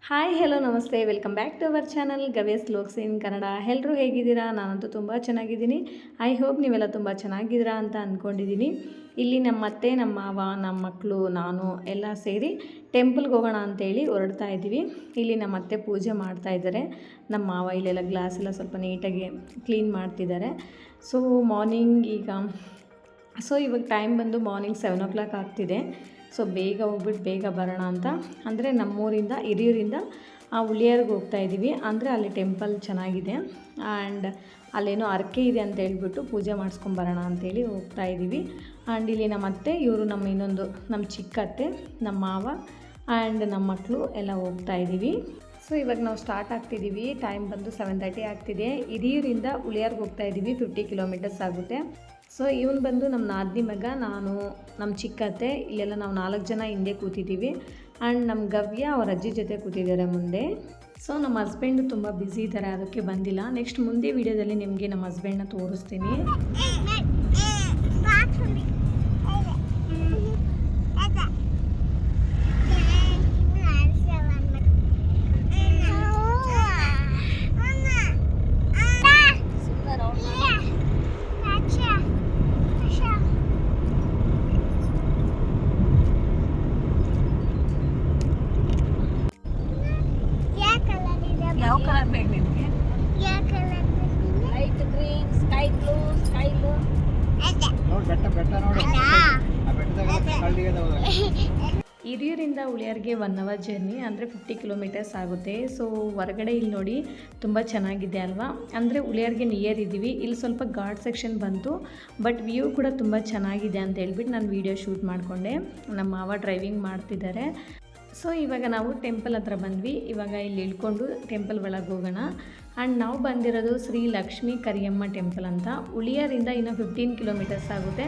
Hi hello ನಮಸ್ತೆ welcome back to our channel ಗವೇಸ್ ಲೋಕ್ಸ್ ಇನ್ ಕನ್ನಡ. ಎಲ್ಲರೂ ಹೇಗಿದ್ದೀರಾ? ನಾನಂತೂ ತುಂಬ ಚೆನ್ನಾಗಿದ್ದೀನಿ. ಐ ಹೋಪ್ ನೀವೆಲ್ಲ ತುಂಬ ಚೆನ್ನಾಗಿದ್ದೀರಾ ಅಂತ ಅಂದ್ಕೊಂಡಿದ್ದೀನಿ. ಇಲ್ಲಿ ನಮ್ಮ ಅತ್ತೆ, ನಮ್ಮ ಮಾವ, ನಮ್ಮ ಮಕ್ಕಳು, ನಾನು ಎಲ್ಲ ಸೇರಿ ಟೆಂಪಲ್ಗೆ ಹೋಗೋಣ ಅಂತೇಳಿ ಹೊರಡ್ತಾ ಇದ್ದೀವಿ. ಇಲ್ಲಿ ನಮ್ಮ ಅತ್ತೆ ಪೂಜೆ ಮಾಡ್ತಾ ಇದ್ದಾರೆ. ನಮ್ಮ ಮಾವ ಇಲ್ಲೆಲ್ಲ ಗ್ಲಾಸ್ ಎಲ್ಲ ಸ್ವಲ್ಪ ನೀಟಾಗಿ ಕ್ಲೀನ್ ಮಾಡ್ತಿದ್ದಾರೆ. ಸೊ ಇವಾಗ ಟೈಮ್ ಬಂದು ಮಾರ್ನಿಂಗ್ 7 o'clock ಆಗ್ತಿದೆ. ಸೊ ಬೇಗ ಹೋಗ್ಬಿಟ್ಟು ಬೇಗ ಬರೋಣ ಅಂತ, ಅಂದರೆ ನಮ್ಮೂರಿಂದ ಹಿರಿಯೂರಿಂದ ಉಳಿಯಾರ್ಗೆ ಹೋಗ್ತಾ ಇದ್ದೀವಿ. ಅಂದರೆ ಅಲ್ಲಿ ಟೆಂಪಲ್ ಚೆನ್ನಾಗಿದೆ ಆ್ಯಂಡ್ ಅಲ್ಲೇನೋ ಹರಕೆ ಇದೆ ಅಂತ ಹೇಳ್ಬಿಟ್ಟು ಪೂಜೆ ಮಾಡಿಸ್ಕೊಂಬರೋಣ ಅಂತೇಳಿ ಹೋಗ್ತಾ ಇದ್ದೀವಿ. ಆ್ಯಂಡ್ ಇಲ್ಲಿ ನಮ್ಮ ಅತ್ತೆ, ಇವರು ನಮ್ಮ ಚಿಕ್ಕ ಅತ್ತೆ, ನಮ್ಮ ಮಾವ ಆ್ಯಂಡ್ ನಮ್ಮ ಮಕ್ಕಳು ಎಲ್ಲ ಹೋಗ್ತಾ ಇದ್ದೀವಿ. ಸೊ ಇವಾಗ ನಾವು ಸ್ಟಾರ್ಟ್ ಆಗ್ತಿದ್ದೀವಿ. ಟೈಮ್ ಬಂದು 7:30 ಆಗ್ತಿದೆ. ಹಿರಿಯೂರಿಂದ ಉಳಿಯಾರ್ಗೆ ಹೋಗ್ತಾ ಇದ್ದೀವಿ. 50 kilometers ಆಗುತ್ತೆ. ಸೊ ಇವನು ಬಂದು ನಮ್ಮ ನಾದಿನಿ ಮಗ, ನಾನು, ನಮ್ಮ ಚಿಕ್ಕತ್ತೆ, ಇಲ್ಲೆಲ್ಲ ನಾವು 4 ಜನ ಹಿಂದೆ ಕೂತಿದ್ದೀವಿ. ಆ್ಯಂಡ್ ನಮ್ಮ ಗವ್ಯ ಅವ್ರ ಅಜ್ಜಿ ಜೊತೆ ಕೂತಿದ್ದಾರೆ ಮುಂದೆ. ಸೊ ನಮ್ಮ ಹಸ್ಬೆಂಡು ತುಂಬ ಬ್ಯುಸಿ ಇದ್ದಾರೆ, ಅದಕ್ಕೆ ಬಂದಿಲ್ಲ. ನೆಕ್ಸ್ಟ್ ಮುಂದೆ ವೀಡಿಯೋದಲ್ಲಿ ನಿಮಗೆ ನಮ್ಮ ಹಸ್ಬೆಂಡ್ನ ತೋರಿಸ್ತೀನಿ. ಯಾವ ಕಲರ್ ಬೇಕು ನಿಮಗೆ? ಲೈಟ್ ಗ್ರೀನ್, ಸ್ಕೈ ಬ್ಲೂ, ಹಿರಿಯೂರಿಂದ ಉಳಿಯಾರ್ಗೆ 1 hour ಜರ್ನಿ, ಅಂದರೆ 50 kilometers ಆಗುತ್ತೆ. ಸೊ ಹೊರಗಡೆ ಇಲ್ಲಿ ನೋಡಿ ತುಂಬ ಚೆನ್ನಾಗಿದೆ ಅಲ್ವಾ? ಅಂದರೆ ಉಳಿಯಾರ್ಗೆ ನಿಯರ್ ಇದ್ದೀವಿ. ಇಲ್ಲಿ ಸ್ವಲ್ಪ ಘಾಟ್ ಸೆಕ್ಷನ್ ಬಂತು, ಬಟ್ ವ್ಯೂ ಕೂಡ ತುಂಬ ಚೆನ್ನಾಗಿದೆ ಅಂತ ಹೇಳ್ಬಿಟ್ಟು ನಾನು ವೀಡಿಯೋ ಶೂಟ್ ಮಾಡಿಕೊಂಡೆ. ನಮ್ಮ ಮಾವ ಡ್ರೈವಿಂಗ್ ಮಾಡ್ತಿದ್ದಾರೆ. ಸೊ ಇವಾಗ ನಾವು ಟೆಂಪಲ್ ಹತ್ರ ಬಂದ್ವಿ. ಇವಾಗ ಇಲ್ಲಿ ಇಳ್ಕೊಂಡು ಟೆಂಪಲ್ ಒಳಗೆ ಹೋಗೋಣ. ಆ್ಯಂಡ್ ನಾವು ಬಂದಿರೋದು ಶ್ರೀ ಲಕ್ಷ್ಮೀ ಕರಿಯಮ್ಮ ಟೆಂಪಲ್ ಅಂತ. ಉಳಿಯಾರಿಂದ ಇನ್ನೂ 15 kilometers ಆಗುತ್ತೆ.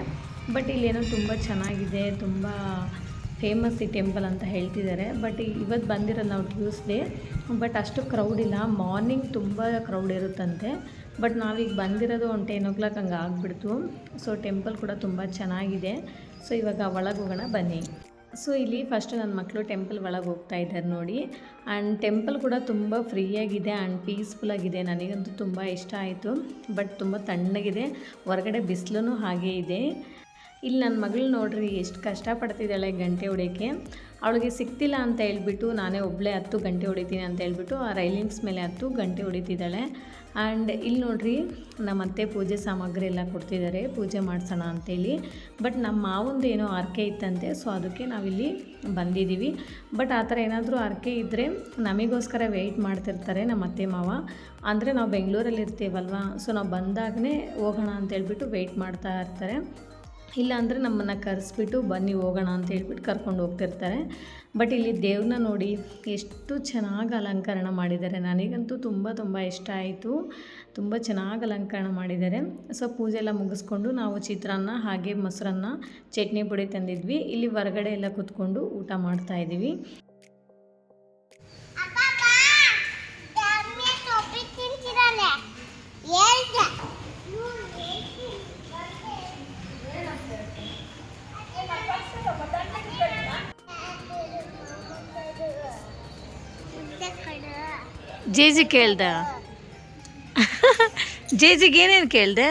ಬಟ್ ಇಲ್ಲೇನೋ ತುಂಬ ಚೆನ್ನಾಗಿದೆ, ತುಂಬ ಫೇಮಸ್ ಈ ಟೆಂಪಲ್ ಅಂತ ಹೇಳ್ತಿದ್ದಾರೆ. ಬಟ್ ಇವತ್ತು ಬಂದಿರೋದು ನಾವು ಟ್ಯೂಸ್ಡೇ, ಬಟ್ ಅಷ್ಟು ಕ್ರೌಡ್ ಇಲ್ಲ. ಮಾರ್ನಿಂಗ್ ತುಂಬ ಕ್ರೌಡ್ ಇರುತ್ತಂತೆ, ಬಟ್ ನಾವೀಗ ಬಂದಿರೋದು 10 o'clock ಹಂಗೆ ಆಗಿಬಿಡ್ತು. ಸೊ ಟೆಂಪಲ್ ಕೂಡ ತುಂಬ ಚೆನ್ನಾಗಿದೆ. ಸೊ ಇವಾಗ ಒಳಗೆ ಹೋಗೋಣ ಬನ್ನಿ. ಸೊ ಇಲ್ಲಿ ಫಸ್ಟ್ ನನ್ನ ಮಕ್ಕಳು ಟೆಂಪಲ್ ಒಳಗೆ ಹೋಗ್ತಾ ಇದ್ದಾರೆ ನೋಡಿ. ಆ್ಯಂಡ್ ಟೆಂಪಲ್ ಕೂಡ ತುಂಬ ಫ್ರೀಯಾಗಿದೆ ಆ್ಯಂಡ್ ಪೀಸ್ಫುಲ್ಲಾಗಿದೆ. ನನಗಂತೂ ತುಂಬ ಇಷ್ಟ ಆಯಿತು. ಬಟ್ ತುಂಬ ತಣ್ಣಗಿದೆ, ಹೊರಗಡೆ ಬಿಸಿಲು ಹಾಗೇ ಇದೆ. ಇಲ್ಲಿ ನನ್ನ ಮಗಳು ನೋಡ್ರಿ ಎಷ್ಟು ಕಷ್ಟಪಡ್ತಿದ್ದಾಳೆ ಗಂಟೆ ಹೊಡೆಯೋಕ್ಕೆ. ಅವಳಿಗೆ ಸಿಗ್ತಿಲ್ಲ ಅಂತ ಹೇಳ್ಬಿಟ್ಟು ನಾನೇ ಒಬ್ಬಳೇ 10 ಗಂಟೆ ಹೊಡಿತೀನಿ ಅಂತ ಹೇಳ್ಬಿಟ್ಟು ಆ ರೈಲಿಂಗ್ಸ್ ಮೇಲೆ 10 ಗಂಟೆ ಹೊಡಿತಿದ್ದಾಳೆ. ಆ್ಯಂಡ್ ಇಲ್ಲಿ ನೋಡ್ರಿ ನಮ್ಮತ್ತೆ ಪೂಜೆ ಸಾಮಗ್ರಿ ಎಲ್ಲ ಕೊಡ್ತಿದ್ದಾರೆ ಪೂಜೆ ಮಾಡಿಸೋಣ ಅಂತೇಳಿ. ಬಟ್ ನಮ್ಮ ಮಾವಂದು ಏನೋ ಹರಕೆ ಇತ್ತಂತೆ, ಸೊ ಅದಕ್ಕೆ ನಾವಿಲ್ಲಿ ಬಂದಿದ್ದೀವಿ. ಬಟ್ ಆ ಥರ ಏನಾದರೂ ಹರಕೆ ಇದ್ದರೆ ನಮಗೋಸ್ಕರ ವೆಯ್ಟ್ ಮಾಡ್ತಿರ್ತಾರೆ ನಮ್ಮ ಅತ್ತೆ ಮಾವ. ಅಂದರೆ ನಾವು ಬೆಂಗಳೂರಲ್ಲಿ ಇರ್ತೀವಲ್ವ, ಸೊ ನಾವು ಬಂದಾಗಲೇ ಹೋಗೋಣ ಅಂತೇಳ್ಬಿಟ್ಟು ವೆಯ್ಟ್ ಮಾಡ್ತಾ ಇರ್ತಾರೆ. ಇಲ್ಲ ಅಂದರೆ ನಮ್ಮನ್ನು ಕರೆಸ್ಬಿಟ್ಟು ಬನ್ನಿ ಹೋಗೋಣ ಅಂತ ಹೇಳ್ಬಿಟ್ಟು ಕರ್ಕೊಂಡು ಹೋಗ್ತಿರ್ತಾರೆ. ಬಟ್ ಇಲ್ಲಿ ದೇವ್ರನ್ನ ನೋಡಿ ಎಷ್ಟು ಚೆನ್ನಾಗಿ ಅಲಂಕರಣ ಮಾಡಿದ್ದಾರೆ. ನನಗಂತೂ ತುಂಬ ಇಷ್ಟ ಆಯಿತು. ತುಂಬ ಚೆನ್ನಾಗಿ ಅಲಂಕರಣ ಮಾಡಿದ್ದಾರೆ. ಸೊ ಪೂಜೆ ಎಲ್ಲ ಮುಗಿಸ್ಕೊಂಡು ನಾವು ಚಿತ್ರಾನ್ನ ಹಾಗೆ ಮೊಸರನ್ನ, ಚಟ್ನಿ ಪುಡಿ ತಂದಿದ್ವಿ. ಇಲ್ಲಿ ಹೊರಗಡೆ ಎಲ್ಲ ಕೂತ್ಕೊಂಡು ಊಟ ಮಾಡ್ತಾಯಿದ್ದೀವಿ. ಜೇಜಿ ಕೇಳ್ದ? ಜೇಜಿಗೆ ಏನೇನು ಕೇಳಿದೆ?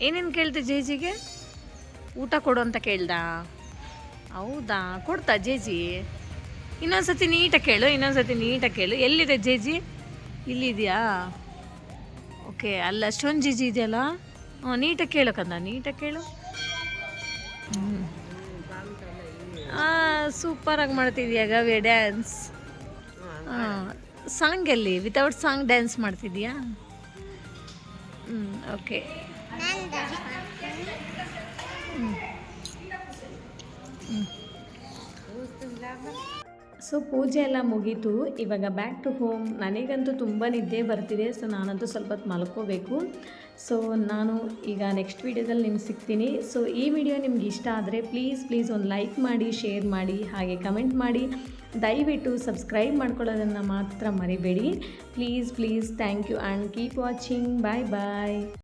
ಏನೇನು ಕೇಳಿದೆ ಜೇಜಿಗೆ? ಊಟ ಕೊಡು ಅಂತ ಕೇಳ್ದ? ಹೌದಾ, ಕೊಡ್ತಾ ಜೇಜಿ? ಇನ್ನೊಂದ್ಸತಿ ನೀಟಾಗಿ ಕೇಳು. ಎಲ್ಲಿದೆ ಜೇಜಿ? ಇಲ್ಲಿದೆಯಾ? ಓಕೆ, ಅಲ್ಲ ಅಷ್ಟೊಂದು ಜೇಜಿ ಇದೆಯಲ್ಲ. ನೀಟಾಗಿ ಕೇಳು ಕಂದ, ನೀಟಾಗಿ ಕೇಳು. ಸೂಪರಾಗಿ ಮಾಡ್ತಿದ್ಯಾ ಗವ್ಯ ಡ್ಯಾನ್ಸ್. ಸಾಂಗಲ್ಲಿ ವಿತೌಟ್ ಸಾಂಗ್ ಡ್ಯಾನ್ಸ್ ಮಾಡ್ತಿದ್ಯಾ? ಓಕೆ. ಸೊ ಪೂಜೆ ಎಲ್ಲ ಮುಗೀತು. ಇವಾಗ ಬ್ಯಾಕ್ ಟು ಹೋಮ್. ನನಗಂತೂ ತುಂಬ ನಿದ್ದೆ ಬರ್ತಿದೆ. ಸೊ ನಾನಂತೂ ಸ್ವಲ್ಪ ಹೊತ್ತು ಮಲ್ಕೋಬೇಕು. ಸೊ ನಾನು ಈಗ ನೆಕ್ಸ್ಟ್ ವೀಡಿಯೋದಲ್ಲಿ ನಿಮ್ಗೆ ಸಿಗ್ತೀನಿ. ಸೊ ಈ ವಿಡಿಯೋ ನಿಮ್ಗೆ ಇಷ್ಟ ಆದರೆ ಪ್ಲೀಸ್ ಒಂದು ಲೈಕ್ ಮಾಡಿ, ಶೇರ್ ಮಾಡಿ, ಹಾಗೆ ಕಮೆಂಟ್ ಮಾಡಿ. ದಯವಿಟ್ಟು ಸಬ್ಸ್ಕ್ರೈಬ್ ಮಾಡ್ಕೊಳ್ಳೋದನ್ನು ಮಾತ್ರ ಮರಿಬೇಡಿ. Please thank you and keep watching. Bye.